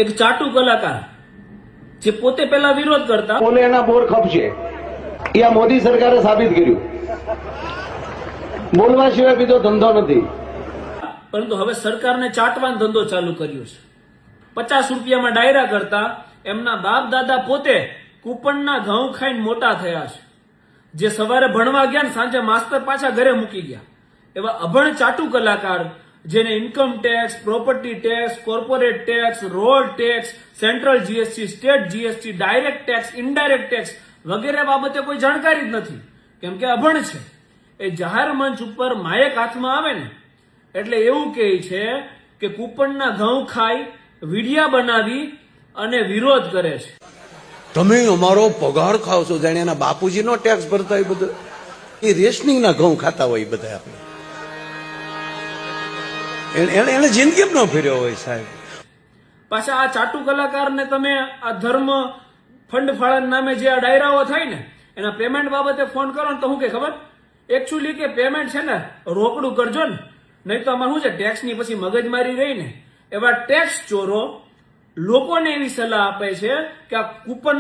એક ચાટુ કલાકાર જે પોતે પહેલા વિરોધ કરતા, બોલે એના બોર ખપશે. એ આ મોદી સરકારે સાબિત કર્યું. બોલવા સિવાય બીજો ધંધો નથી. પરંતુ હવે સરકારને ચાટવાનો ધંધો ચાલુ કર્યો છે. 50 રૂપિયામાં ડાયરા કરતા એમના બાપ દાદા પોતે કૂપનના ઘઉં ખાઈને મોટા થયા છે. જે સવારે ભણવા ગયા ને સાંજે માસ્તર પાછા ઘરે મૂકી ગયા, એવા અભણ ચાટુ કલાકાર જેને income tax, property tax, corporate tax, road tax, central GST, state GST, direct tax, indirect tax વગેરે બાબતે કોઈ જાણકારી જ નથી, કેમ કે અભણ છે. એ જાહેર મંચ ઉપર માયક હાથમાં આવે ને એટલે એવું કહે છે કે કૂપનના ઘઉં ખાઈ વિડિયા બનાવી અને વિરોધ કરે છે. તમે અમારો પગાર ખાવ છો, જાણે એના બાપુજીનો ટેક્સ ભરતા હોય. બધું એ રેશનિંગના ઘઉં ખાતા હોય બધા. આપણે એને જિંદગી ન ફેર્યો હોય સાહેબ. પાછા આ ચાટુ કલાકારને તમે આ ધર્મ ફંડ ફાળાના નામે જે આ ડાયરાઓ થાય ને એના પેમેન્ટ બાબતે ફોન કરો ને તો શું કે ખબર, એકચ્યુઅલી કે પેમેન્ટ છે ને રોકડું કરજો ને, નહીં તો આમાં શું છે ટેક્સની પછી મગજમારી રહી ને. એવા ટેક્સ ચોરો લોકોને એવી સલાહ આપે છે કે આ કૂપન